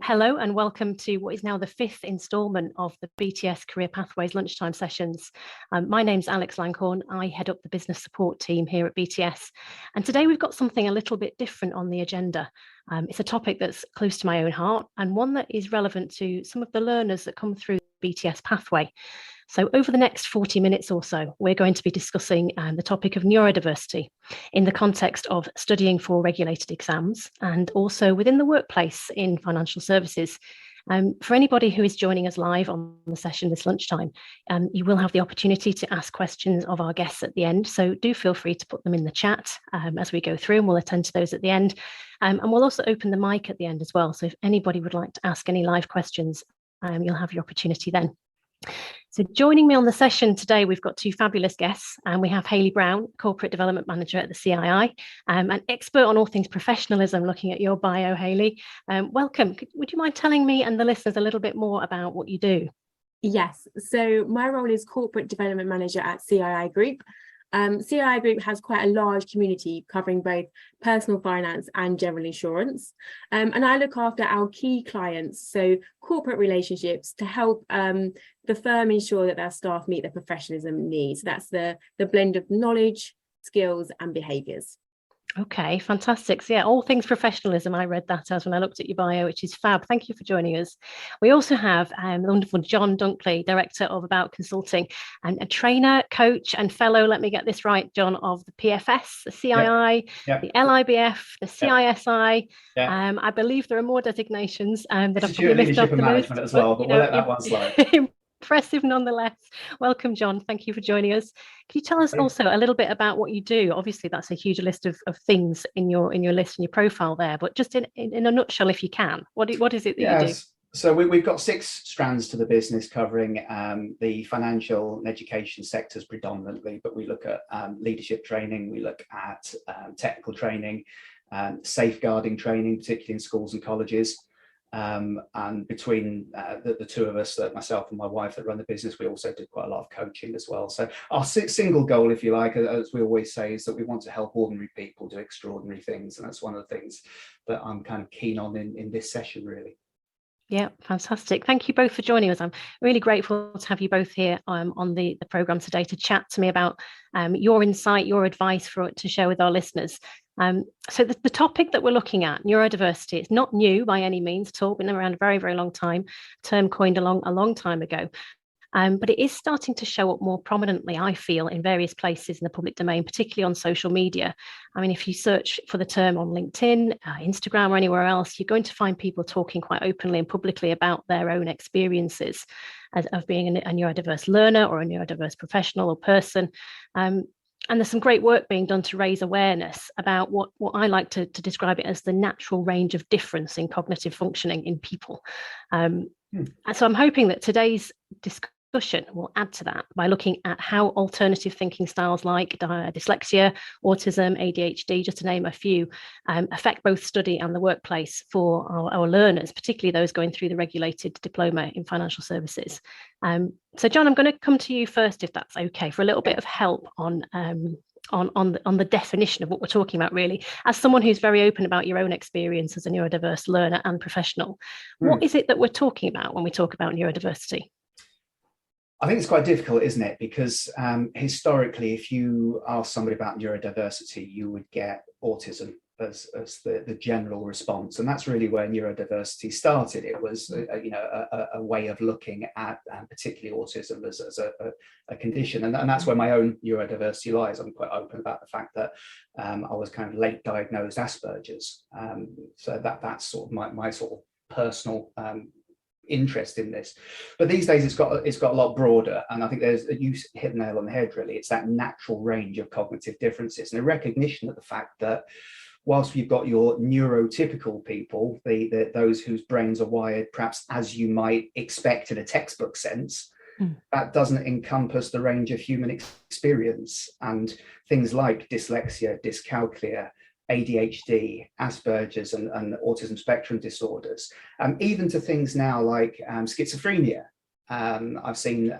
Hello and welcome to what is now the fifth instalment of the BTS Career Pathways lunchtime sessions. My name's Alex Langhorne. I head up the business support team here at BTS. And today we've got something a little bit different on the agenda. It's a topic that's close to my own heart and one that is relevant to some of the learners that come through the BTS pathway. So over the next 40 minutes or so, we're going to be discussing the topic of neurodiversity in the context of studying for regulated exams and also within the workplace in financial services. For anybody who is joining us live on the session this lunchtime, you will have the opportunity to ask questions of our guests at the end. So do feel free to put them in the chat as we go through, and we'll attend to those at the end. And we'll also open the mic at the end as well. So if anybody would like to ask any live questions, you'll have your opportunity then. So joining me on the session today, we've got two fabulous guests, and we have Hayley Brown, Corporate Development Manager at the CII, an expert on all things professionalism. Looking at your bio, Hayley, welcome. Would you mind telling me and the listeners a little bit more about what you do? Yes, so my role is Corporate Development Manager at CII Group. CII Group has quite a large community covering both personal finance and general insurance. And I look after our key clients, so corporate relationships, to help the firm ensure that their staff meet their professionalism needs. That's the blend of knowledge, skills and behaviours. Okay, fantastic. So yeah, all things professionalism. I read that as when I looked at your bio, which is fab. Thank you for joining us. We also have the wonderful Jon Dunckley, Director of About Consulting, and a trainer, coach and fellow, let me get this right, Jon, of the PFS, the CII, the LIBF, the CISI. I believe there are more designations that I've probably missed off the list. As well, but we'll let that one slide. Impressive nonetheless. Welcome, Jon. Thank you for joining us. Can you tell us also a little bit about what you do? Obviously, that's a huge list of things in your list and your profile there, but just in a nutshell, if you can, what is it that you do? So we've got 6 strands to the business covering the financial and education sectors predominantly, but we look at leadership training, we look at technical training, safeguarding training, particularly in schools and colleges. And between the two of us, myself and my wife that run the business, we also do quite a lot of coaching as well. So our single goal, if you like, as we always say, is that we want to help ordinary people do extraordinary things. And that's one of the things that I'm kind of keen on in this session, really. Yeah, fantastic. Thank you both for joining us. I'm really grateful to have you both here on the programme today to chat to me about your insight, your advice to share with our listeners. So the topic that we're looking at, neurodiversity, it's not new by any means at all, been around a very, very long time, term coined a long time ago. But it is starting to show up more prominently, I feel, in various places in the public domain, particularly on social media. I mean, if you search for the term on LinkedIn, Instagram or anywhere else, you're going to find people talking quite openly and publicly about their own experiences of being a neurodiverse learner or a neurodiverse professional or person. And there's some great work being done to raise awareness about what I like to describe it as the natural range of difference in cognitive functioning in people. And so I'm hoping that today's discussion will add to that by looking at how alternative thinking styles like dyslexia, autism, ADHD, just to name a few, affect both study and the workplace for our learners, particularly those going through the regulated diploma in financial services. So Jon, I'm going to come to you first, if that's okay, for a little bit of help on the definition of what we're talking about, really. As someone who's very open about your own experience as a neurodiverse learner and professional, what is it that we're talking about when we talk about neurodiversity? I think it's quite difficult, isn't it? Because historically, if you ask somebody about neurodiversity, you would get autism as the general response, and that's really where neurodiversity started. It was a way of looking at particularly autism as a condition, and that's where my own neurodiversity lies. I'm quite open about the fact that I was kind of late diagnosed Asperger's, so that's sort of my sort of personal interest in this. But these days it's got a lot broader, and I think you hit the nail on the head, really. It's that natural range of cognitive differences and a recognition of the fact that whilst you've got your neurotypical people, those whose brains are wired perhaps as you might expect in a textbook sense, that doesn't encompass the range of human experience, and things like dyslexia, dyscalculia, ADHD, Asperger's and autism spectrum disorders, even to things now like schizophrenia. I've seen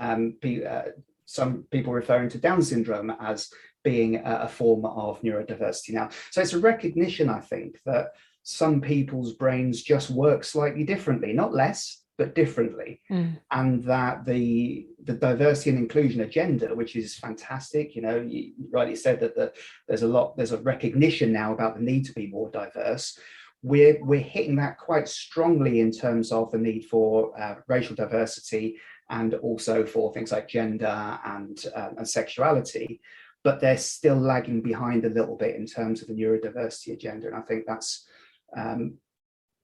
some people referring to Down syndrome as being a form of neurodiversity now. So it's a recognition, I think, that some people's brains just work slightly differently, not less, but differently. And that the diversity and inclusion agenda, which is fantastic, you know, you rightly said that there's a recognition now about the need to be more diverse. We're hitting that quite strongly in terms of the need for racial diversity, and also for things like gender and sexuality, but they're still lagging behind a little bit in terms of the neurodiversity agenda. And I think that's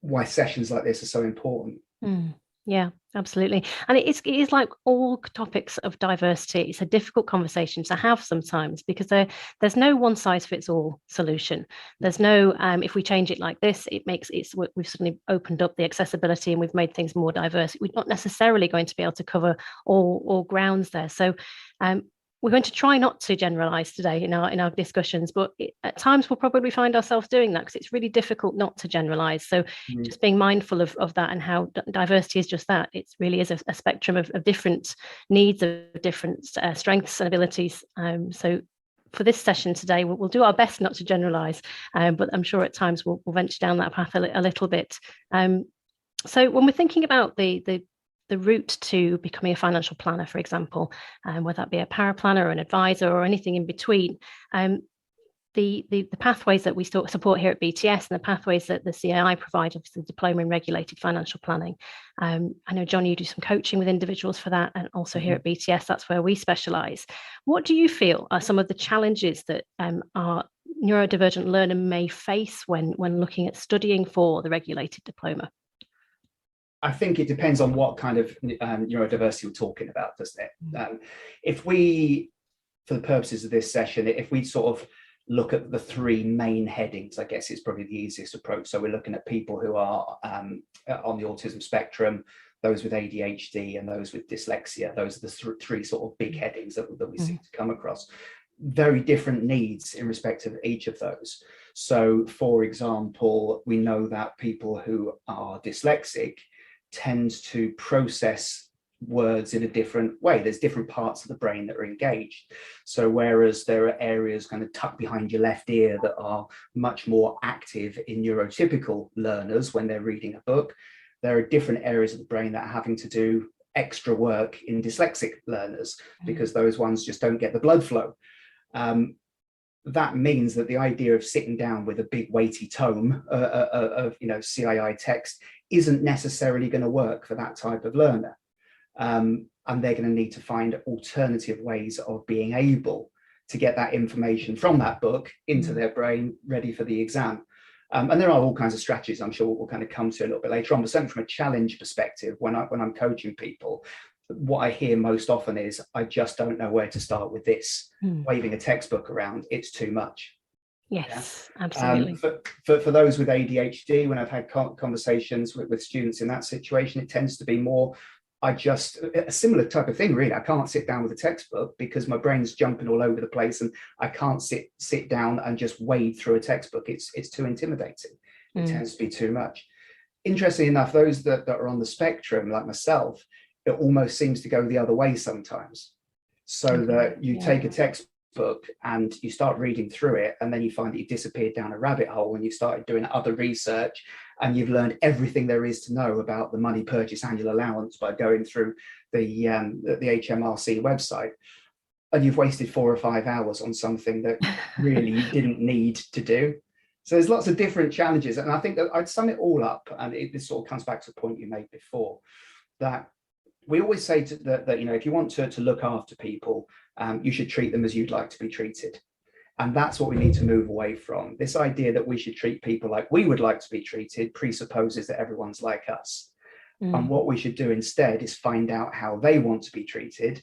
why sessions like this are so important. Yeah, absolutely. And it is like all topics of diversity. It's a difficult conversation to have sometimes, because there's no one size fits all solution. There's no, if we change it like this, we've suddenly opened up the accessibility and we've made things more diverse. We're not necessarily going to be able to cover all grounds there. So we're going to try not to generalize today in our discussions, but at times we'll probably find ourselves doing that, because it's really difficult not to generalize. So just being mindful of that, and how diversity is just that. It really is a spectrum of different needs, of different strengths and abilities. So for this session today, we'll do our best not to generalize, but I'm sure at times we'll venture down that path a little bit. So when we're thinking about the route to becoming a financial planner, for example, whether that be a paraplanner or an advisor or anything in between, the pathways that we support here at BTS, and the pathways that the CII provide, obviously the Diploma in Regulated Financial Planning. I know, Jon, you do some coaching with individuals for that, and also here at BTS, that's where we specialise. What do you feel are some of the challenges that our neurodivergent learner may face when looking at studying for the regulated diploma? I think it depends on what kind of neurodiversity we're talking about, doesn't it? If we, for the purposes of this session, if we sort of look at the three main headings, I guess it's probably the easiest approach. So we're looking at people who are on the autism spectrum, those with ADHD, and those with dyslexia. Those are the three sort of big headings that we seem to come across. Very different needs in respect of each of those. So, for example, we know that people who are dyslexic tends to process words in a different way. There's different parts of the brain that are engaged. So whereas there are areas kind of tucked behind your left ear that are much more active in neurotypical learners when they're reading a book, there are different areas of the brain that are having to do extra work in dyslexic learners, because those ones just don't get the blood flow. That means that the idea of sitting down with a big weighty tome of CII text isn't necessarily going to work for that type of learner. And they're going to need to find alternative ways of being able to get that information from that book into their brain, ready for the exam. And there are all kinds of strategies I'm sure we'll kind of come to a little bit later on, but certainly from a challenge perspective, when I'm coaching people, what I hear most often is, I just don't know where to start with this. Waving a textbook around, it's too much. Yes, absolutely. For those with ADHD, when I've had conversations with students in that situation, it tends to be more, a similar type of thing, really. I can't sit down with a textbook because my brain's jumping all over the place, and I can't sit down and just wade through a textbook. It's too intimidating. It tends to be too much. Interestingly enough, those that are on the spectrum, like myself, it almost seems to go the other way sometimes. So that you take a textbook and you start reading through it, and then you find that you've disappeared down a rabbit hole and you've started doing other research, and you've learned everything there is to know about the money purchase annual allowance by going through the HMRC website, and you've wasted 4 or 5 hours on something that really you didn't need to do. So there's lots of different challenges, and I think that I'd sum it all up, and this sort of comes back to the point you made before, that we always say that if you want to look after people, you should treat them as you'd like to be treated. And that's what we need to move away from. This idea that we should treat people like we would like to be treated presupposes that everyone's like us. And what we should do instead is find out how they want to be treated,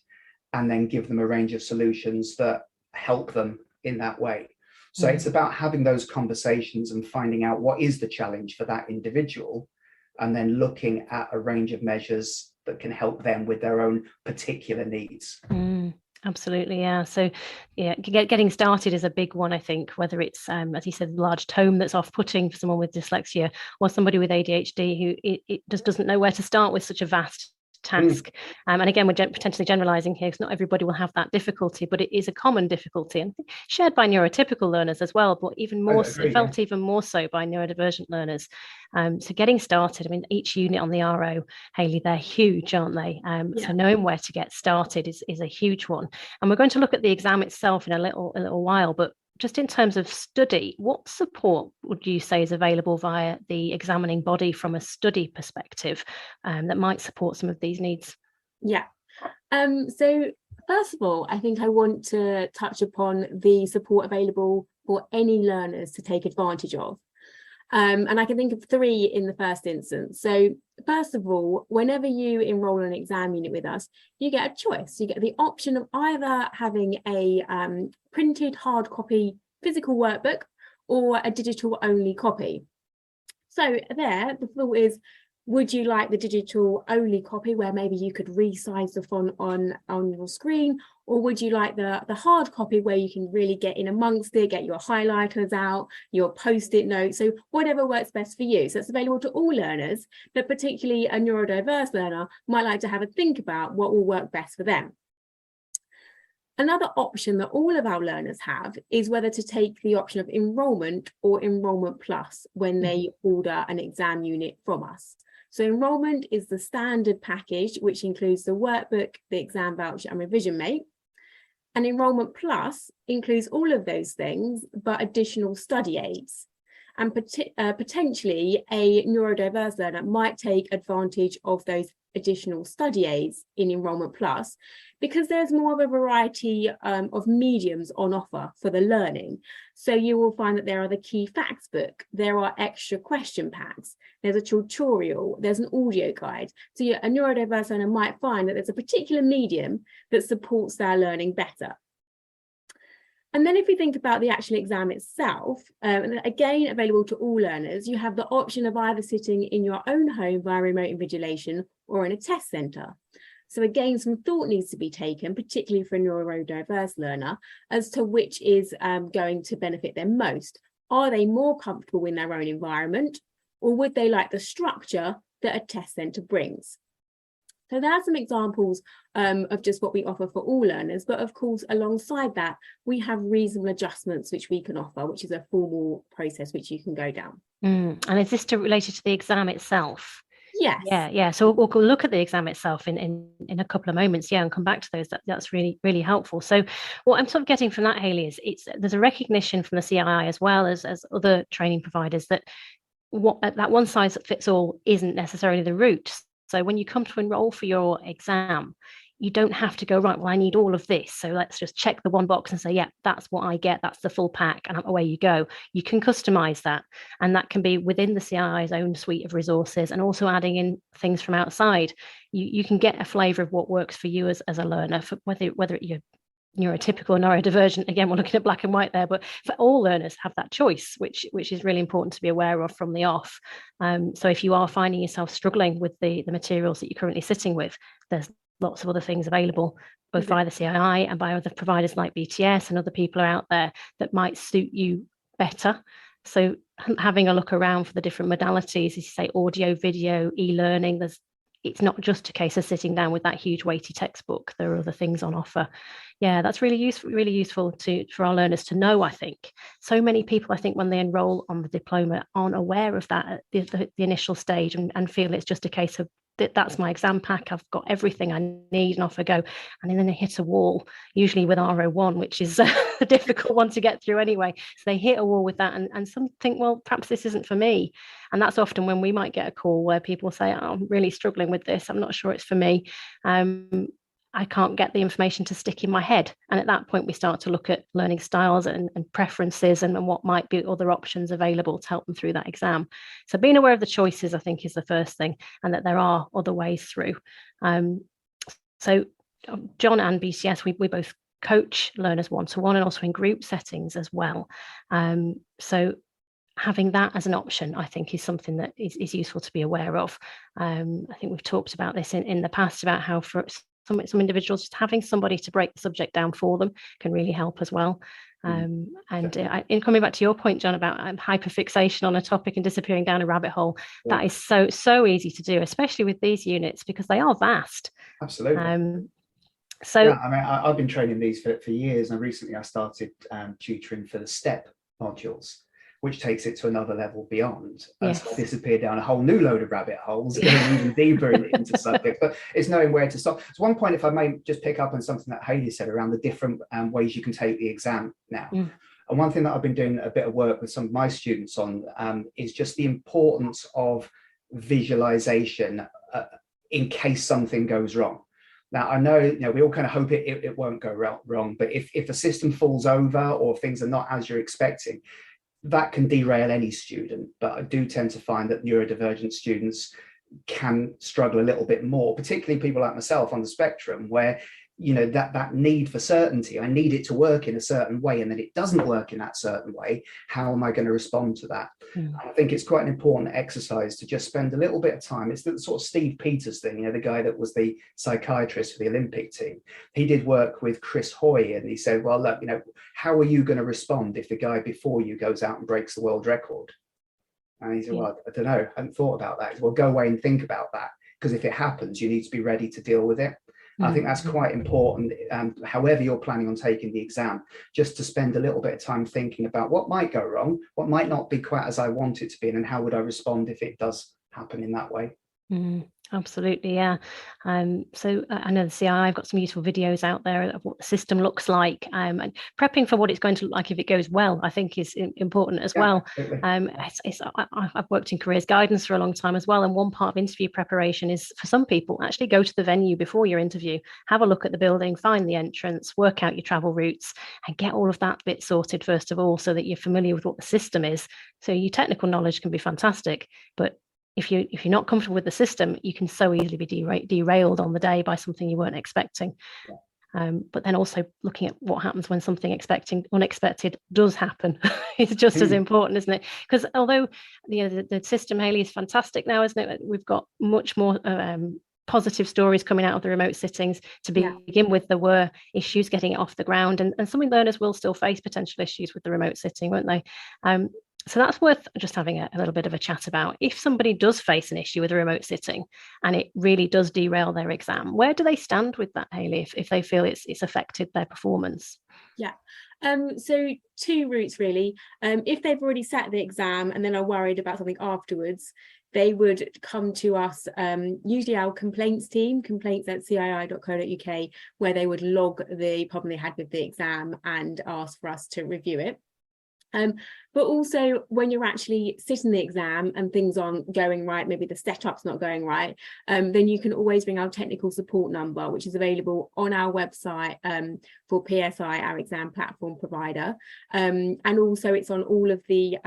and then give them a range of solutions that help them in that way. So it's about having those conversations and finding out what is the challenge for that individual, and then looking at a range of measures that can help them with their own particular needs. Absolutely, yeah. So, yeah, getting started is a big one, I think, whether it's, as you said, a large tome that's off-putting for someone with dyslexia, or somebody with ADHD who it just doesn't know where to start with such a vast task. And again, we're potentially generalizing here because not everybody will have that difficulty, but it is a common difficulty and shared by neurotypical learners as well, but even more felt even more so by neurodivergent learners. So getting started, I mean, each unit on the RO, Hayley, they're huge, aren't they? So knowing where to get started is a huge one. And we're going to look at the exam itself in a little while, but just in terms of study, what support would you say is available via the examining body from a study perspective that might support some of these needs? Yeah. So first of all, I think I want to touch upon the support available for any learners to take advantage of. And I can think of 3 in the first instance. So first of all, whenever you enroll in an exam unit with us, you get a choice. You get the option of either having a printed hard copy physical workbook or a digital only copy. So there, the thought is, would you like the digital only copy where maybe you could resize the font on your screen, or would you like the hard copy where you can really get in amongst it, get your highlighters out, your post-it notes, so whatever works best for you. So it's available to all learners, but particularly a neurodiverse learner might like to have a think about what will work best for them. Another option that all of our learners have is whether to take the option of enrolment or enrolment plus when they order an exam unit from us. So enrolment is the standard package, which includes the workbook, the exam voucher and revision mate. And enrolment plus includes all of those things, but additional study aids. And potentially a neurodiverse learner might take advantage of those additional study aids in enrolment plus because there's more of a variety of mediums on offer for the learning. So you will find that there are the key facts book, there are extra question packs, there's a tutorial, there's an audio guide. So a neurodiverse learner might find that there's a particular medium that supports their learning better. And then if we think about the actual exam itself, again, available to all learners, you have the option of either sitting in your own home via remote invigilation or in a test centre. So again, some thought needs to be taken, particularly for a neurodiverse learner, as to which is going to benefit them most. Are they more comfortable in their own environment, or would they like the structure that a test centre brings? So there are some examples of just what we offer for all learners, but of course, alongside that, we have reasonable adjustments which we can offer, which is a formal process which you can go down. And is this related to the exam itself? Yes. Yeah. So we'll look at the exam itself in a couple of moments, and come back to those. That's really, really helpful. So what I'm sort of getting from that, Hayley, is there's a recognition from the CII as well as other training providers that that one size fits all isn't necessarily the route. So when you come to enroll for your exam, you don't have to go, right, well, I need all of this. So let's just check the one box and say, yeah, that's what I get. That's the full pack. And away you go. You can customize that. And that can be within the CII's own suite of resources and also adding in things from outside. You can get a flavor of what works for you as a learner, for whether you're neurotypical or neurodivergent. Again, we're looking at black and white there, but for all learners have that choice, which is really important to be aware of from the off. So if you are finding yourself struggling with the materials that you're currently sitting with, there's lots of other things available, both via the CII and by other providers like BTS, and other people are out there that might suit you better. So having a look around for the different modalities, as you say, audio, video, e-learning, it's not just a case of sitting down with that huge weighty textbook. There are other things on offer. Yeah, that's really useful for our learners to know, I think. So many people, I think, when they enroll on the diploma, aren't aware of that at the initial stage and feel it's just a case of that's my exam pack, I've got everything I need and off I go. And then they hit a wall, usually with R01, which is a difficult one to get through anyway. So they hit a wall with that and some think, well, perhaps this isn't for me. And that's often when we might get a call where people say, oh, I'm really struggling with this, I'm not sure it's for me. I can't get the information to stick in my head. And at that point, we start to look at learning styles and preferences and what might be other options available to help them through that exam. So being aware of the choices, I think, is the first thing, and that there are other ways through. So Jon and BTS, we both coach learners one-to-one and also in group settings as well. So having that as an option, I think, is something that is useful to be aware of. I think we've talked about this in the past about how for some individuals, just having somebody to break the subject down for them can really help as well. In coming back to your point, Jon, about hyperfixation on a topic and disappearing down a rabbit hole, that is so easy to do, especially with these units, because they are vast. Absolutely. So yeah, I mean, I've been training these for years, and recently I started tutoring for the STEP modules, which takes it to another level beyond. And so I disappear down a whole new load of rabbit holes, going even deeper into subjects, but it's knowing where to stop. So one point, if I may just pick up on something that Hayley said around the different ways you can take the exam now. And one thing that I've been doing a bit of work with some of my students on is just the importance of visualization in case something goes wrong. Now, I know, we all kind of hope it won't go wrong, but if a system falls over or things are not as you're expecting, that can derail any student. But I do tend to find that neurodivergent students can struggle a little bit more, particularly people like myself on the spectrum, where that need for certainty. I need it to work in a certain way, and then it doesn't work in that certain way. How am I going to respond to that? I think it's quite an important exercise to just spend a little bit of time. It's the sort of Steve Peters thing, the guy that was the psychiatrist for the Olympic team. He did work with Chris Hoy, and he said, well, look, how are you going to respond if the guy before you goes out and breaks the world record? And he said, well, I don't know, I hadn't thought about that. He said, well, go away and think about that, because if it happens, you need to be ready to deal with it. I think that's quite important, however you're planning on taking the exam, just to spend a little bit of time thinking about what might go wrong, what might not be quite as I want it to be, and then how would I respond if it does happen in that way. Absolutely, yeah. So I know the CII, I've got some useful videos out there of what the system looks like, and prepping for what it's going to look like if it goes well, I think is important as well. I've worked in careers guidance for a long time as well, and one part of interview preparation is, for some people, actually go to the venue before your interview, have a look at the building, find the entrance, work out your travel routes, and get all of that bit sorted first of all, so that you're familiar with what the system is. So your technical knowledge can be fantastic, but if you're not comfortable with the system, you can so easily be derailed on the day by something you weren't expecting. But then also looking at what happens when something unexpected does happen is just as important, isn't it? Because although the system, Hayley, is fantastic now, isn't it? We've got much more positive stories coming out of the remote sittings. To begin with, there were issues getting it off the ground, and some learners will still face potential issues with the remote sitting, won't they? So that's worth just having a little bit of a chat about. If somebody does face an issue with a remote sitting and it really does derail their exam, where do they stand with that, Hayley, if they feel it's affected their performance? So two routes really. If they've already sat the exam and then are worried about something afterwards, they would come to us, usually our complaints team, complaints@cii.co.uk, where they would log the problem they had with the exam and ask for us to review it. But also when you're actually sitting the exam and things aren't going right, maybe the setup's not going right, then you can always ring our technical support number, which is available on our website for PSI, our exam platform provider. And also it's on all of the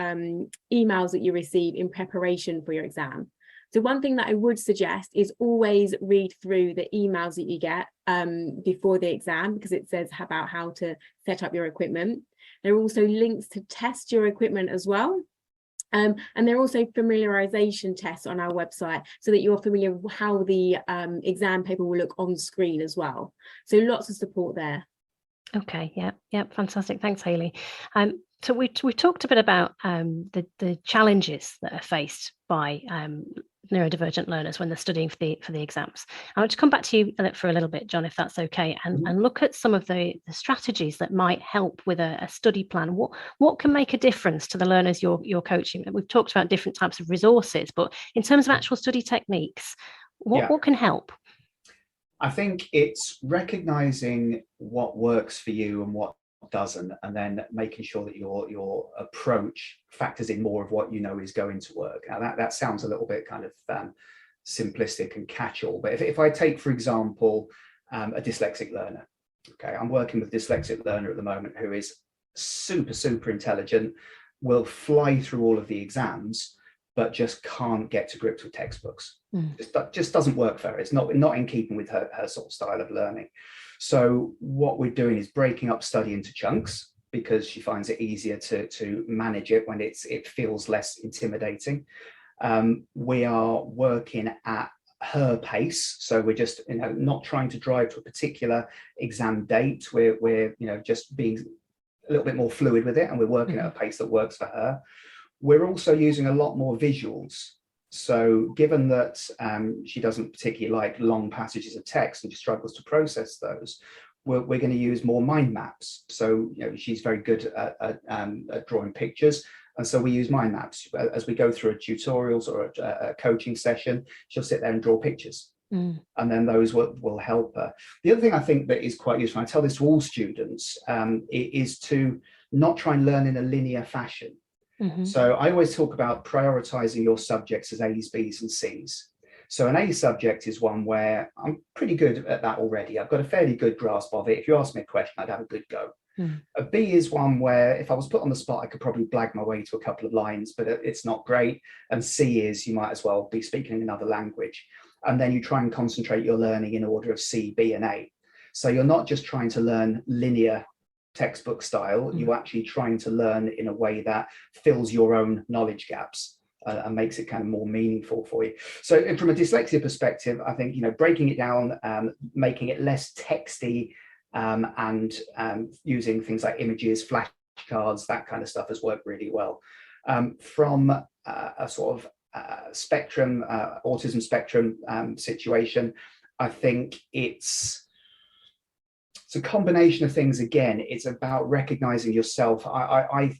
emails that you receive in preparation for your exam. So one thing that I would suggest is always read through the emails that you get before the exam, because it says about how to set up your equipment. There are also links to test your equipment as well. And there are also familiarization tests on our website, so that you're familiar with how the exam paper will look on screen as well. So lots of support there. Okay, yeah, fantastic. Thanks, Hayley. So we talked a bit about the challenges that are faced by neurodivergent learners when they're studying for the exams. I want to come back to you for a little bit, Jon, if that's okay, and look at some of the strategies that might help with a study plan. What can make a difference to the learners you're coaching? We've talked about different types of resources, but in terms of actual study techniques, what can help? I think it's recognizing what works for you and what doesn't, and then making sure that your approach factors in more of what you know is going to work. Now that sounds a little bit kind of simplistic and catch-all, but if I take, for example, a dyslexic learner, okay, I'm working with a dyslexic learner at the moment who is super intelligent, will fly through all of the exams, but just can't get to grips with textbooks. Just doesn't work for her. It's not in keeping with her sort of style of learning. So what we're doing is breaking up study into chunks, because she finds it easier to manage it when it feels less intimidating. We are working at her pace. So we're just, not trying to drive to a particular exam date. We're just being a little bit more fluid with it, and we're working at a pace that works for her. We're also using a lot more visuals. So given that she doesn't particularly like long passages of text and she struggles to process those, we're going to use more mind maps. So she's very good at drawing pictures, and so we use mind maps. As we go through a tutorials or a coaching session, she'll sit there and draw pictures. And then those will help her. The other thing I think that is quite useful, and I tell this to all students, is to not try and learn in a linear fashion. So I always talk about prioritizing your subjects as A's, B's and C's. So an A subject is one where I'm pretty good at that already. I've got a fairly good grasp of it. If you ask me a question, I'd have a good go. A B is one where if I was put on the spot, I could probably blag my way to a couple of lines, but it's not great. And C is you might as well be speaking another language. And then you try and concentrate your learning in order of C, B and A. So you're not just trying to learn linear textbook style, you're actually trying to learn in a way that fills your own knowledge gaps and makes it kind of more meaningful for you. So from a dyslexia perspective, I think, breaking it down, making it less texty, and using things like images, flashcards, that kind of stuff has worked really well. From a sort of spectrum, autism spectrum situation, I think it's a combination of things. Again, it's about recognizing yourself. I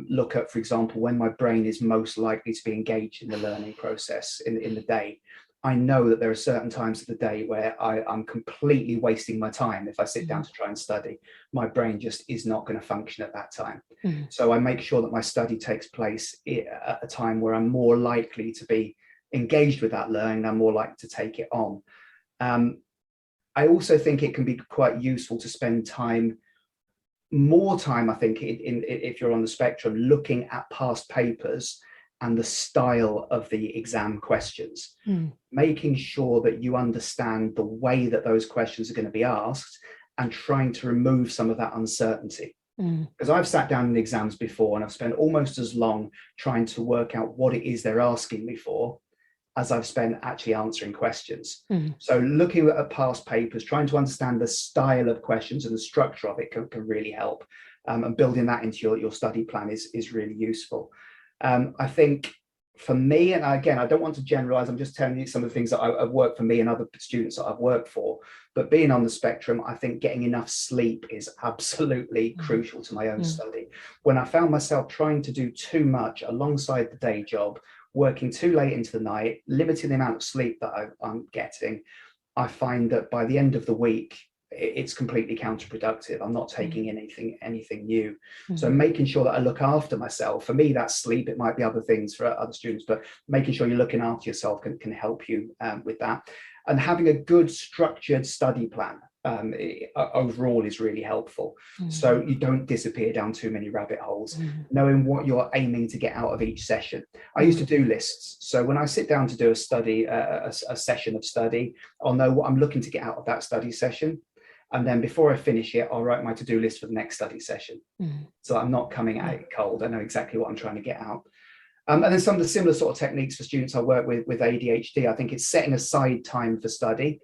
look at, for example, when my brain is most likely to be engaged in the learning process in the day. I know that there are certain times of the day where I'm completely wasting my time. If I sit down to try and study, my brain just is not going to function at that time. So I make sure that my study takes place at a time where I'm more likely to be engaged with that learning. I'm more likely to take it on. I also think it can be quite useful to spend more time, I think, if you're on the spectrum, looking at past papers and the style of the exam questions, making sure that you understand the way that those questions are going to be asked and trying to remove some of that uncertainty. Because I've sat down in exams before and I've spent almost as long trying to work out what it is they're asking me for as I've spent actually answering questions. So looking at past papers, trying to understand the style of questions and the structure of it can really help. And building that into your study plan is really useful. I think for me, and again, I don't want to generalize, I'm just telling you some of the things that have worked for me and other students that I've worked for, but being on the spectrum, I think getting enough sleep is absolutely crucial to my own study. When I found myself trying to do too much alongside the day job, working too late into the night, limiting the amount of sleep that I'm getting, I find that by the end of the week, it's completely counterproductive. I'm not taking anything new. So making sure that I look after myself. For me, that's sleep. It might be other things for other students, but making sure you're looking after yourself can help you with that. And having a good structured study plan overall is really helpful. So you don't disappear down too many rabbit holes, knowing what you're aiming to get out of each session. I used to do lists. So when I sit down to do a study, a session of study, I'll know what I'm looking to get out of that study session. And then before I finish it, I'll write my to-do list for the next study session. So I'm not coming at it cold. I know exactly what I'm trying to get out. And then some of the similar sort of techniques for students I work with ADHD, I think it's setting aside time for study,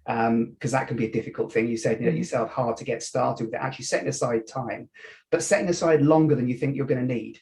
because that can be a difficult thing. You said yourself, hard to get started with it, actually setting aside time, but setting aside longer than you think you're going to need.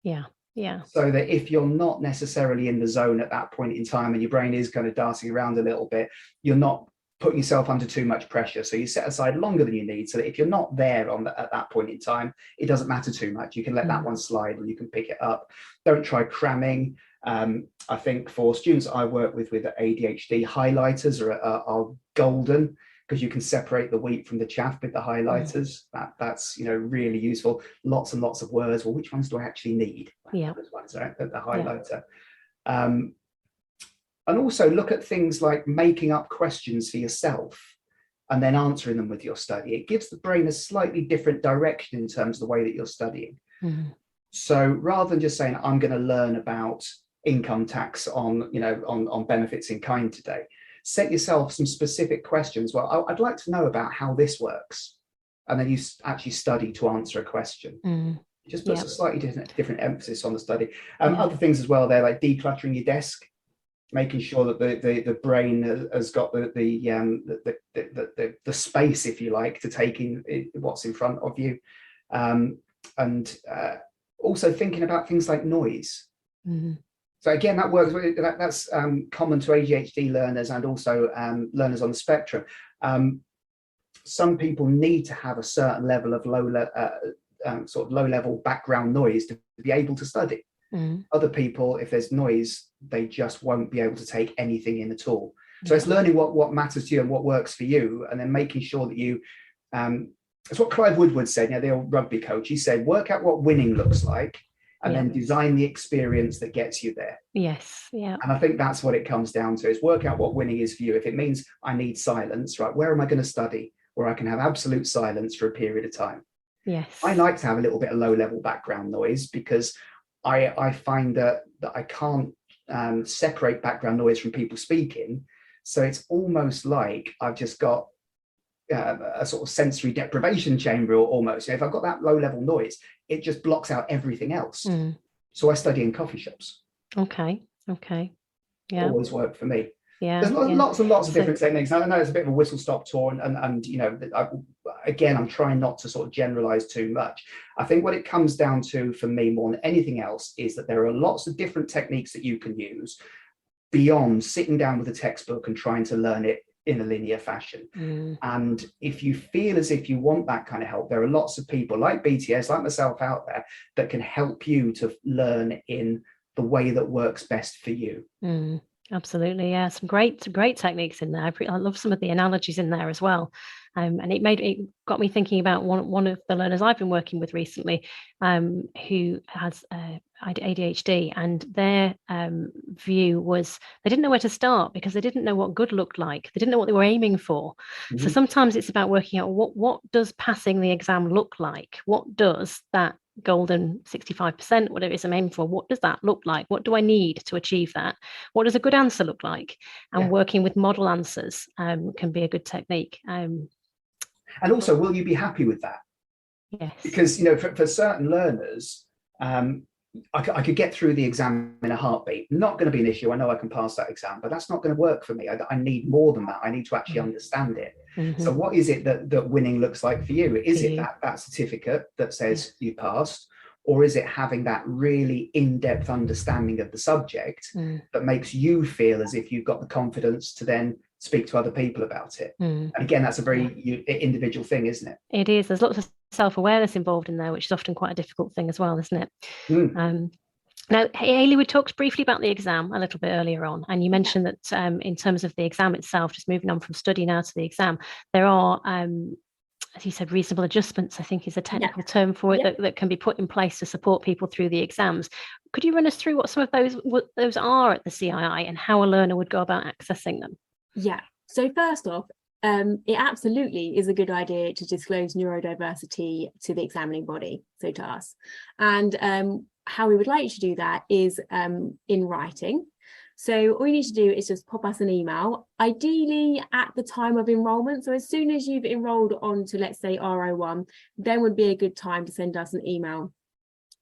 Yeah. So that if you're not necessarily in the zone at that point in time and your brain is kind of darting around a little bit, you're not putting yourself under too much pressure. So you set aside longer than you need, so that if you're not there at that point in time, it doesn't matter too much. You can let that one slide and you can pick it up. Don't try cramming. I think for students I work with ADHD, highlighters are golden, because you can separate the wheat from the chaff with the highlighters. That's really useful. Lots and lots of words. Well, which ones do I actually need? Those ones, right? The highlighter. And also look at things like making up questions for yourself and then answering them with your study. It gives the brain a slightly different direction in terms of the way that you're studying. So rather than just saying, I'm going to learn about income tax on benefits in kind today, set yourself some specific questions. Well, I'd like to know about how this works. And then you actually study to answer a question. It just puts a slightly different emphasis on the study. Other things as well, they're like decluttering your desk. making sure that the brain has got the space, if you like, to take in what's in front of you, and also thinking about things like noise. Mm-hmm. So again, that works. That's common to ADHD learners and also learners on the spectrum. Some people need to have a certain level of low-level background noise to be able to study. Mm. Other people, if there's noise, they just won't be able to take anything in at all. So it's learning what matters to you and what works for you, and then making sure that you. It's what Clive Woodward said, the old rugby coach. He said, "Work out what winning looks like, and then design the experience that gets you there." Yes, yeah. And I think that's what it comes down to: is work out what winning is for you. If it means I need silence, right? Where am I going to study where I can have absolute silence for a period of time? Yes. I like to have a little bit of low-level background noise because I find that I can't separate background noise from people speaking. So it's almost like I've just got a sort of sensory deprivation chamber, almost. If I've got that low-level noise, it just blocks out everything else. Mm. So I study in coffee shops. Okay. Yeah. Always worked for me. Yeah. There's lots and lots of different techniques. I know it's a bit of a whistle-stop tour, and again, I'm trying not to sort of generalize too much. I think what it comes down to for me more than anything else is that there are lots of different techniques that you can use beyond sitting down with a textbook and trying to learn it in a linear fashion. Mm. And if you feel as if you want that kind of help, there are lots of people like BTS, like myself out there, that can help you to learn in the way that works best for you. Mm. Absolutely, yeah. Some great techniques in there. I love some of the analogies in there as well, and it got me thinking about one of the learners I've been working with recently, who has ADHD, and their view was they didn't know where to start because they didn't know what good looked like. They didn't know what they were aiming for. Mm-hmm. So sometimes it's about working out what does passing the exam look like? What does that golden 65%, whatever it is I'm aiming for, what does that look like? What do I need to achieve that? What does a good answer look like? And working with model answers can be a good technique. And also, will you be happy with that? Yes. Because, for certain learners, I could get through the exam in a heartbeat. Not going to be an issue. I know I can pass that exam, but that's not going to work for me. I need more than that. I need to actually understand it. Mm-hmm. So what is it that winning looks like for you? Is it that certificate that says you passed? Or is it having that really in-depth understanding of the subject that makes you feel as if you've got the confidence to then speak to other people about it? And again, that's a very individual thing, isn't it? It is. There's lots of self-awareness involved in there, which is often quite a difficult thing as well, isn't it? Now, Hayley, we talked briefly about the exam a little bit earlier on, and you mentioned that in terms of the exam itself, just moving on from study now to the exam, there are, as you said, reasonable adjustments, I think is a technical term for it, that can be put in place to support people through the exams. Could you run us through what some of those are at the CII and how a learner would go about accessing them? Yeah. So first off, it absolutely is a good idea to disclose neurodiversity to the examining body, so to us. And how we would like you to do that is in writing. So all you need to do is just pop us an email, ideally at the time of enrolment. So as soon as you've enrolled on to, let's say, RO1, then would be a good time to send us an email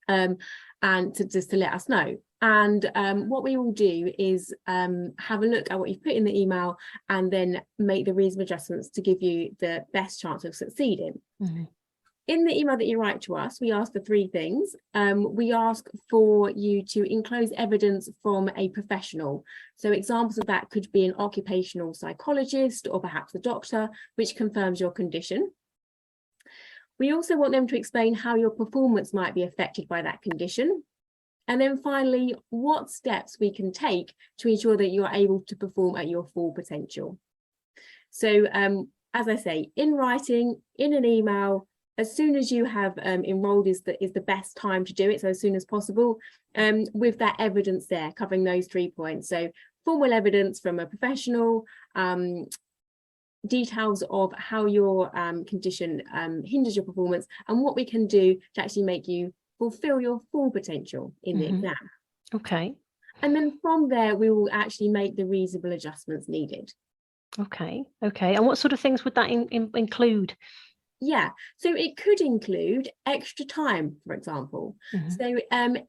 and to let us know. And what we will do is have a look at what you've put in the email and then make the reasonable adjustments to give you the best chance of succeeding. Mm-hmm. In the email that you write to us, we ask for three things. We ask for you to enclose evidence from a professional. So examples of that could be an occupational psychologist or perhaps a doctor, which confirms your condition. We also want them to explain how your performance might be affected by that condition. And then finally, what steps we can take to ensure that you are able to perform at your full potential. So as I say, in writing, in an email, as soon as you have enrolled is the best time to do it, so as soon as possible, with that evidence there, covering those 3 points. So formal evidence from a professional, details of how your condition hinders your performance, and what we can do to actually make you fulfill your full potential in the exam. Okay. And then from there, we will actually make the reasonable adjustments needed. Okay. And what sort of things would that include? Yeah, so it could include extra time, for example. So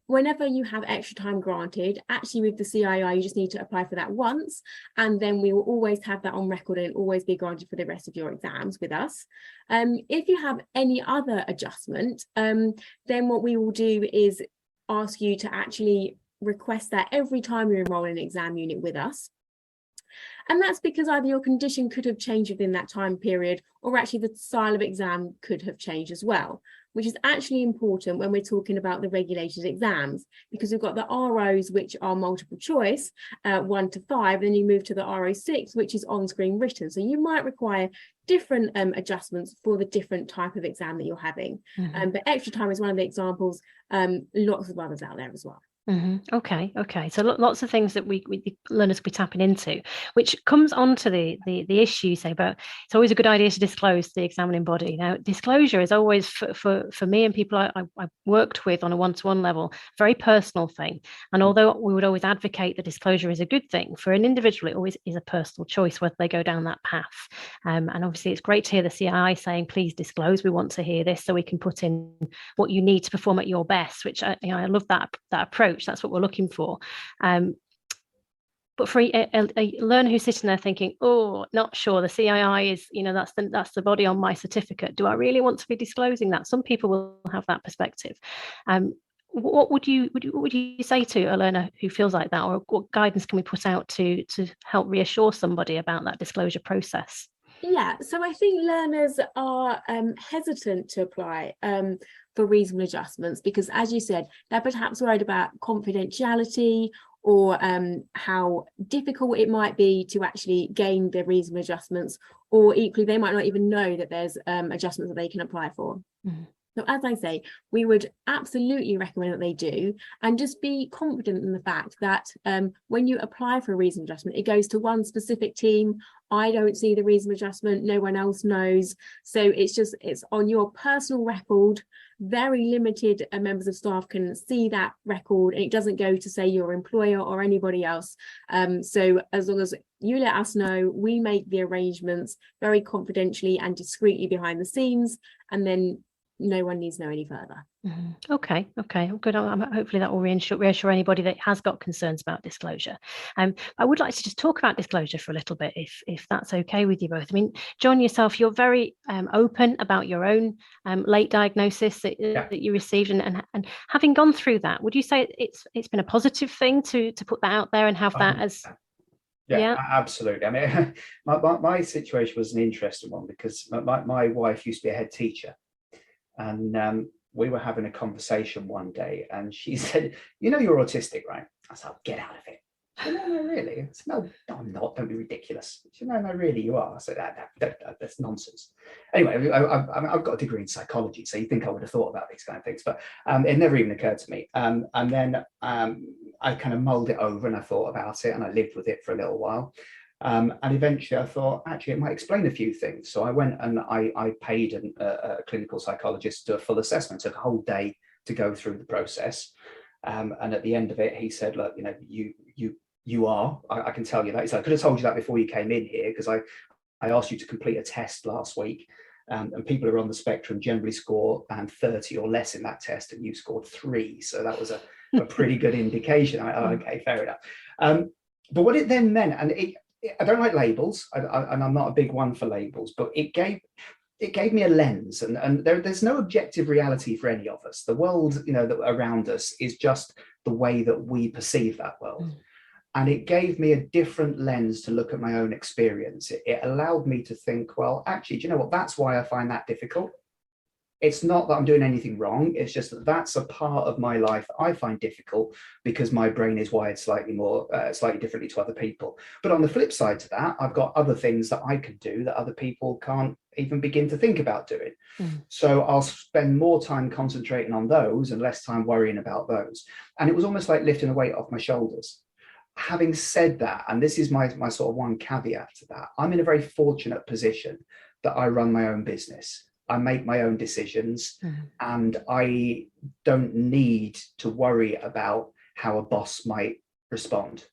whenever you have extra time granted, actually with the CII, you just need to apply for that once, and then we will always have that on record and always be granted for the rest of your exams with us. If you have any other adjustment, then what we will do is ask you to actually request that every time you enroll in an exam unit with us. And that's because either your condition could have changed within that time period, or actually the style of exam could have changed as well, which is actually important when we're talking about the regulated exams, because we've got the ROs, which are multiple choice, 1 to 5, then you move to the RO6, which is on-screen written. So you might require different adjustments for the different type of exam that you're having. But extra time is one of the examples, lots of others out there as well. Okay. So lots of things that we learners will be tapping into, which comes on to the issue, say, but it's always a good idea to disclose the examining body. Now, disclosure is always for me and people I worked with on a one-to-one level, very personal thing. And although we would always advocate that disclosure is a good thing, for an individual, it always is a personal choice whether they go down that path. And obviously, it's great to hear the CII saying, please disclose. We want to hear this so we can put in what you need to perform at your best, which I love that approach. That's what we're looking for. But for a learner who's sitting there thinking, oh, not sure, the CII is, that's the body on my certificate. Do I really want to be disclosing that? Some people will have that perspective. What would you say to a learner who feels like that, or what guidance can we put out to help reassure somebody about that disclosure process? Yeah, so I think learners are hesitant to apply for reasonable adjustments because, as you said, they're perhaps worried about confidentiality or how difficult it might be to actually gain the reasonable adjustments, or equally they might not even know that there's adjustments that they can apply for. So as I say, we would absolutely recommend that they do, and just be confident in the fact that when you apply for a reasonable adjustment, it goes to one specific team. I don't see the reasonable adjustment, no one else knows. So it's on your personal record. Very limited members of staff can see that record, and it doesn't go to, say, your employer or anybody else. So as long as you let us know, we make the arrangements very confidentially and discreetly behind the scenes, and then no one needs to know any further. Okay, good. Hopefully that will reassure anybody that has got concerns about disclosure. I would like to just talk about disclosure for a little bit, if that's okay with you both. I mean, Jon, yourself, you're very open about your own late diagnosis that you received, and having gone through that, would you say it's been a positive thing to put that out there and have that as? Yeah, absolutely. I mean, my situation was an interesting one because my wife used to be a head teacher. And we were having a conversation one day and she said, you're autistic, right? I said, get out of it. She said, no, really? I said, no, I'm not. Don't be ridiculous. She said, no, really, you are. I said, that's nonsense. Anyway, I've got a degree in psychology, so you think I would have thought about these kind of things, but it never even occurred to me. And then I kind of mulled it over and I thought about it and I lived with it for a little while. And eventually I thought, actually, it might explain a few things. So I went and I paid a clinical psychologist to do a full assessment, took a whole day to go through the process. And at the end of it, he said, look, you are, I can tell you that. He said, I could have told you that before you came in here, because I asked you to complete a test last week. And people who are on the spectrum generally score 30 or less in that test, and you scored 3. So that was a pretty good indication. Okay, fair enough. But what it then meant, and I don't like labels, and I'm not a big one for labels, but it gave me a lens, and there's no objective reality for any of us. The world, that around us is just the way that we perceive that world. And it gave me a different lens to look at my own experience. It allowed me to think, well, actually, do you know what? That's why I find that difficult. It's not that I'm doing anything wrong. It's just that that's a part of my life I find difficult because my brain is wired slightly differently to other people. But on the flip side to that, I've got other things that I can do that other people can't even begin to think about doing. So I'll spend more time concentrating on those and less time worrying about those. And it was almost like lifting a weight off my shoulders. Having said that, and this is my sort of one caveat to that, I'm in a very fortunate position that I run my own business. I make my own decisions, and I don't need to worry about how a boss might respond.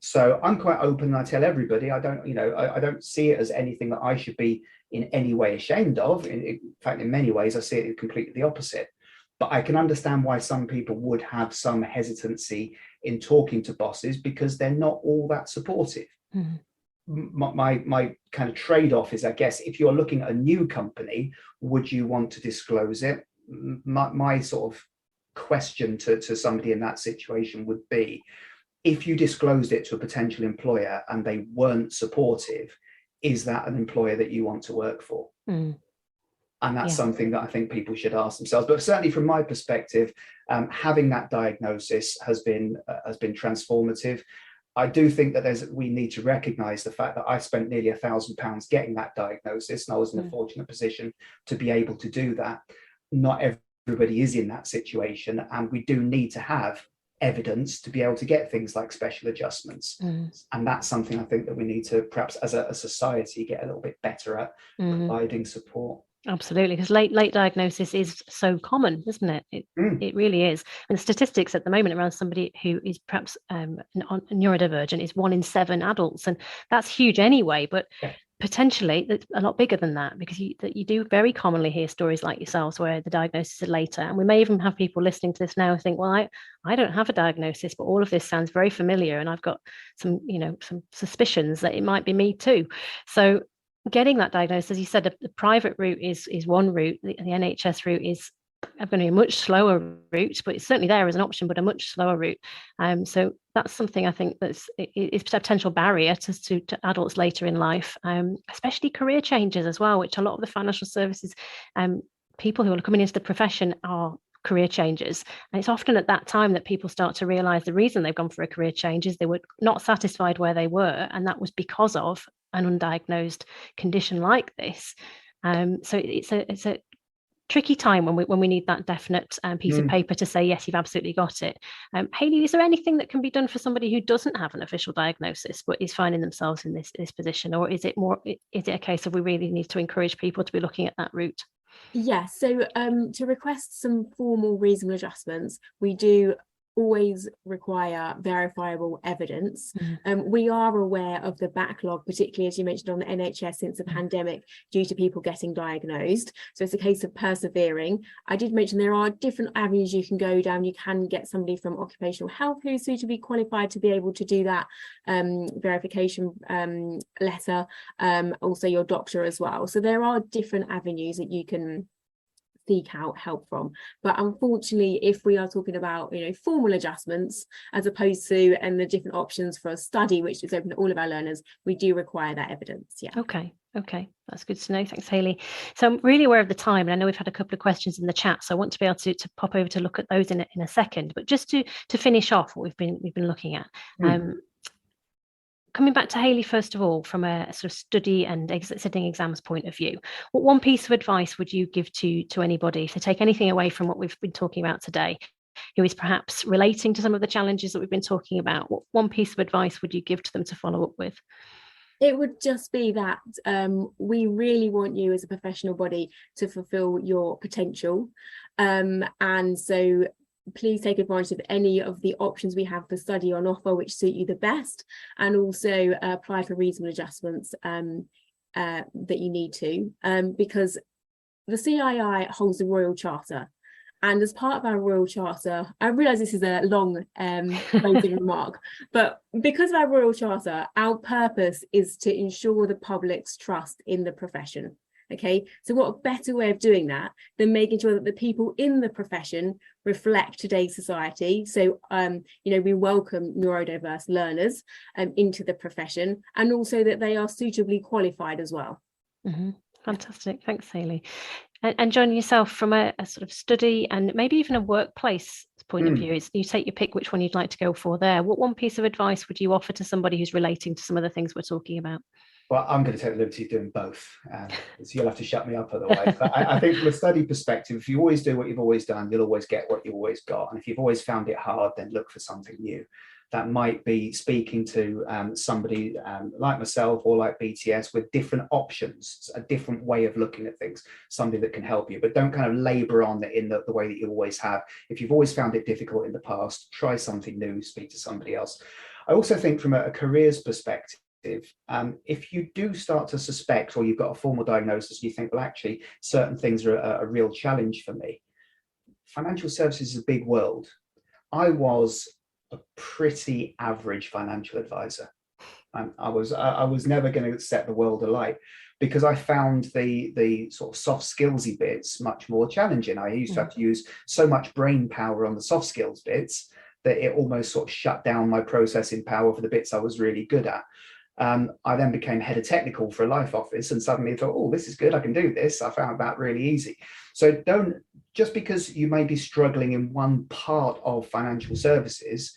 So I'm quite open, and I tell everybody, I don't, I don't see it as anything that I should be in any way ashamed of. In fact, in many ways, I see it completely the opposite. But I can understand why some people would have some hesitancy in talking to bosses because they're not all that supportive. My kind of trade-off is, I guess, if you're looking at a new company, would you want to disclose it? My sort of question to somebody in that situation would be, if you disclosed it to a potential employer and they weren't supportive, is that an employer that you want to work for? And that's something that I think people should ask themselves. But certainly from my perspective, having that diagnosis has been transformative. I do think that we need to recognise the fact that I spent nearly £1,000 getting that diagnosis, and I was in a fortunate position to be able to do that. Not everybody is in that situation, and we do need to have evidence to be able to get things like special adjustments. And that's something I think that we need to, perhaps as a society, get a little bit better at providing support. Absolutely, because late diagnosis is so common, isn't it? It really is. And the statistics at the moment around somebody who is perhaps neurodivergent is 1 in 7 adults, and that's huge anyway. But potentially it's a lot bigger than that, because you do very commonly hear stories like yourselves where the diagnosis is later. And we may even have people listening to this now think, well, I don't have a diagnosis, but all of this sounds very familiar, and I've got some suspicions that it might be me too. So getting that diagnosis, as you said, the private route is one route. The NHS route is going to be a much slower route, but it's certainly there as an option, but a much slower route. So that's something I think is a potential barrier to adults later in life, especially career changes as well, which a lot of the financial services people who are coming into the profession are career changes. And it's often at that time that people start to realize the reason they've gone for a career change is they were not satisfied where they were, and that was because of an undiagnosed condition like this. So it's a tricky time when we need that definite piece of paper to say, yes, you've absolutely got it. Hayley, is there anything that can be done for somebody who doesn't have an official diagnosis but is finding themselves in this position? Or is it a case of we really need to encourage people to be looking at that route? Yes, so to request some formal reasonable adjustments, we do always require verifiable evidence. We are aware of the backlog, particularly as you mentioned on the NHS since the pandemic, due to people getting diagnosed. So it's a case of persevering. I did mention there are different avenues you can go down. You can get somebody from occupational health who's suitably qualified to be able to do that verification letter, also your doctor as well. So there are different avenues that you can seek out help from. But unfortunately, if we are talking about formal adjustments as opposed to and the different options for a study which is open to all of our learners, we do require that evidence. Okay, that's good to know. Thanks, Hayley. So I'm really aware of the time, and I know we've had a couple of questions in the chat, so I want to be able to pop over to look at those in a second. But just to finish off what we've been looking at, coming back to Hayley, first of all, from a sort of study and sitting exams point of view, what one piece of advice would you give to anybody to take anything away from what we've been talking about today, who is perhaps relating to some of the challenges that we've been talking about? What one piece of advice would you give to them to follow up with? It would just be that we really want you as a professional body to fulfill your potential. And so please take advantage of any of the options we have for study on offer which suit you the best, and also apply for reasonable adjustments that you need to, because the CII holds the Royal Charter, and as part of our Royal Charter, I realise this is a long closing remark, but because of our Royal Charter, our purpose is to ensure the public's trust in the profession. Okay, so what a better way of doing that than making sure that the people in the profession reflect today's society. So, we welcome neurodiverse learners into the profession, and also that they are suitably qualified as well. Fantastic. Thanks, Hayley. And Jon, yourself, from a sort of study and maybe even a workplace point of view, you take your pick which one you'd like to go for there. What one piece of advice would you offer to somebody who's relating to some of the things we're talking about? Well, I'm going to take the liberty of doing both, so you'll have to shut me up otherwise. But I think from a study perspective, if you always do what you've always done, you'll always get what you've always got. And if you've always found it hard, then look for something new. That might be speaking to somebody like myself or like BTS with different options, a different way of looking at things, somebody that can help you. But don't kind of labour on in the way that you always have. If you've always found it difficult in the past, try something new, speak to somebody else. I also think from a careers perspective, if you do start to suspect, or you've got a formal diagnosis, you think, well, actually, certain things are a real challenge for me. Financial services is a big world. I was a pretty average financial advisor. I was never going to set the world alight, because I found the sort of soft skillsy bits much more challenging. I used to have to use so much brain power on the soft skills bits that it almost sort of shut down my processing power for the bits I was really good at. I then became head of technical for a life office, and suddenly thought, oh, this is good, I can do this. I found that really easy. So don't, just because you may be struggling in one part of financial services,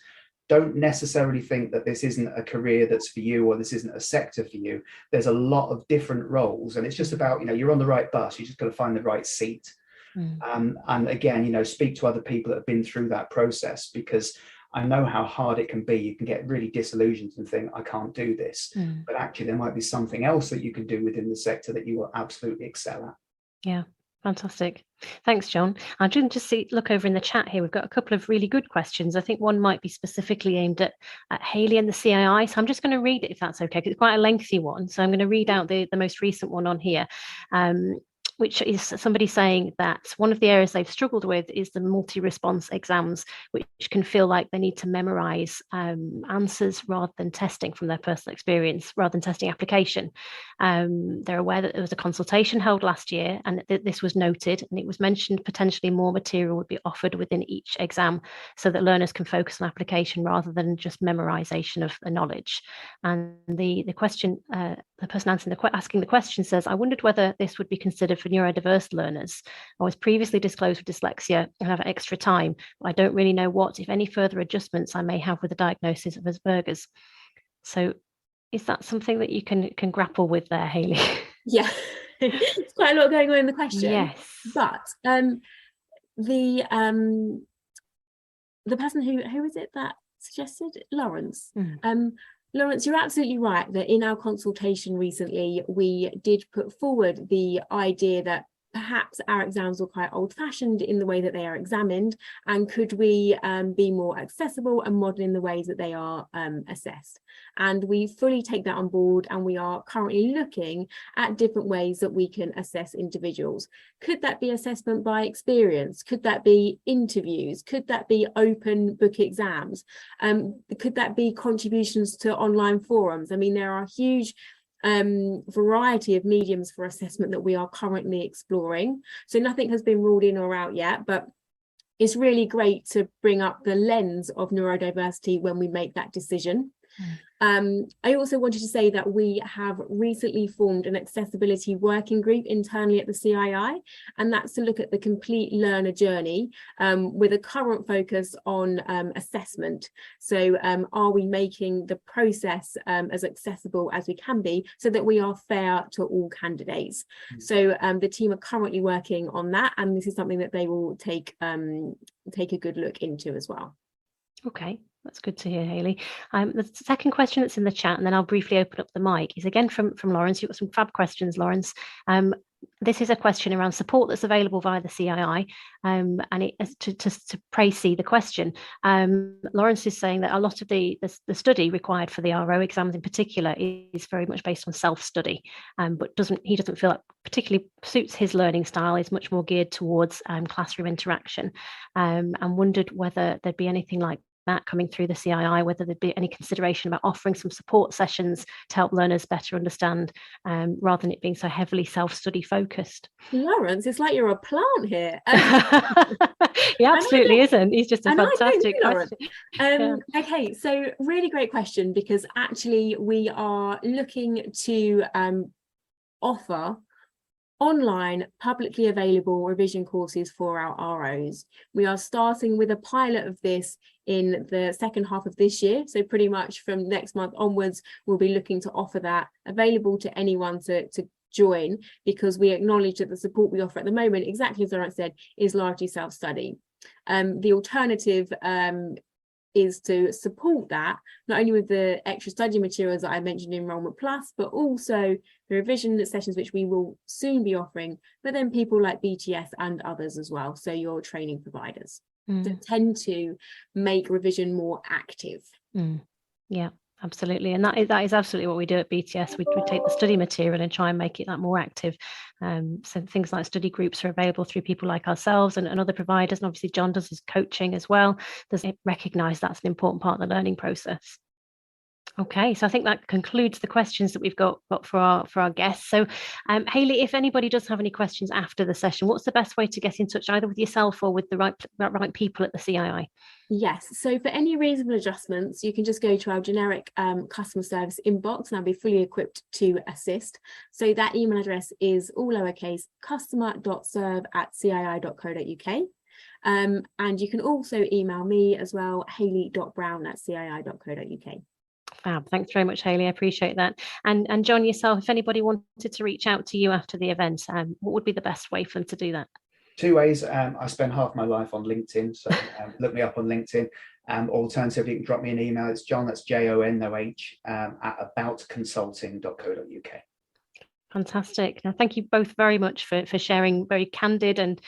don't necessarily think that this isn't a career that's for you, or this isn't a sector for you. There's a lot of different roles, and it's just about, you're on the right bus, you just got to find the right seat. And again, speak to other people that have been through that process, because I know how hard it can be. You can get really disillusioned and think, I can't do this. But actually, there might be something else that you can do within the sector that you will absolutely excel at. Yeah, fantastic. Thanks, Jon. I didn't just look over in the chat here. We've got a couple of really good questions. I think one might be specifically aimed at Hayley and the CII. So I'm just going to read it, if that's okay, because it's quite a lengthy one. So I'm going to read out the most recent one on here. Which is somebody saying that one of the areas they've struggled with is the multi-response exams, which can feel like they need to memorize answers rather than testing from their personal experience, rather than testing application. They're aware that there was a consultation held last year, and this was noted, and it was mentioned potentially more material would be offered within each exam so that learners can focus on application rather than just memorization of the knowledge. And the question, the person asking the question says, I wondered whether this would be considered for neurodiverse learners. I was previously disclosed with dyslexia and have extra time, but I don't really know what, if any, further adjustments I may have with the diagnosis of Asperger's. So is that something that you can grapple with there, Hayley? Yeah, it's quite a lot going on in the question. Yes. But the person who is it that suggested? Lawrence. Lawrence, you're absolutely right that in our consultation recently, we did put forward the idea that perhaps our exams were quite old-fashioned in the way that they are examined, and could we be more accessible and modern in the ways that they are assessed. And we fully take that on board, and we are currently looking at different ways that we can assess individuals. Could that be assessment by experience? Could that be interviews? Could that be open book exams? Could that be contributions to online forums? I mean, there are huge variety of mediums for assessment that we are currently exploring. So nothing has been ruled in or out yet, but it's really great to bring up the lens of neurodiversity when we make that decision. I also wanted to say that we have recently formed an accessibility working group internally at the CII, and that's to look at the complete learner journey with a current focus on assessment. So are we making the process as accessible as we can be so that we are fair to all candidates? So the team are currently working on that, and this is something that they will take a good look into as well. Okay. That's good to hear, Hayley. The second question that's in the chat, and then I'll briefly open up the mic, is again from Lawrence. You've got some fab questions, Lawrence. This is a question around support that's available via the CII, and to see the question. Lawrence is saying that a lot of the study required for the RO exams in particular is very much based on self-study, but he doesn't feel that particularly suits his learning style. Is much more geared towards classroom interaction, and wondered whether there'd be anything like that coming through the CII, whether there'd be any consideration about offering some support sessions to help learners better understand, rather than it being so heavily self-study focused. Lawrence, it's like you're a plant here. He absolutely isn't. He's just a fantastic question. Okay, so really great question, because actually we are looking to offer online publicly available revision courses for our ROs. We are starting with a pilot of this in the second half of this year, so pretty much from next month onwards we'll be looking to offer that available to anyone to join, because we acknowledge that the support we offer at the moment, exactly as Lawrence said, is largely self-study. The alternative is to support that, not only with the extra study materials that I mentioned in Enrolment Plus, but also the revision sessions, which we will soon be offering, but then people like BTS and others as well, so your training providers, that tend to make revision more active. Yeah, absolutely. And that is absolutely what we do at BTS. We take the study material and try and make it that more active. So things like study groups are available through people like ourselves and other providers. And obviously Jon does his coaching as well. Does it recognise that's an important part of the learning process? Okay, so I think that concludes the questions that we've got for our guests. So, Hayley, if anybody does have any questions after the session, what's the best way to get in touch, either with yourself or with the right people at the CII? Yes, so for any reasonable adjustments, you can just go to our generic customer service inbox and I'll be fully equipped to assist. So that email address is all lowercase customer.serve@cii.co.uk. And you can also email me as well, hayley.brown@cii.co.uk. Fab. Thanks very much, Hayley. I appreciate that. And Jon, yourself, if anybody wanted to reach out to you after the event, what would be the best way for them to do that? 2 ways. I spend half my life on LinkedIn, so look me up on LinkedIn. Alternatively, you can drop me an email. It's Jon, that's JONOH, at aboutconsulting.co.uk. Fantastic. Now, thank you both very much for sharing very candid and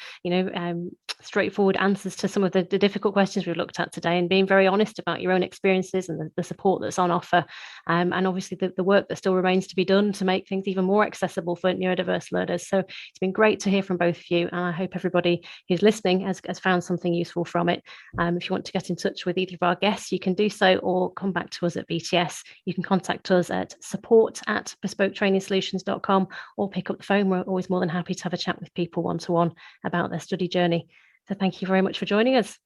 straightforward answers to some of the difficult questions we've looked at today, and being very honest about your own experiences and the support that's on offer, and obviously the work that still remains to be done to make things even more accessible for neurodiverse learners. So it's been great to hear from both of you, and I hope everybody who's listening has found something useful from it. If you want to get in touch with either of our guests, you can do so, or come back to us at BTS. You can contact us at support@bespoketrainingsolutions.com, or pick up the phone. We're always more than happy to have a chat with people one-to-one about their study journey. So thank you very much for joining us.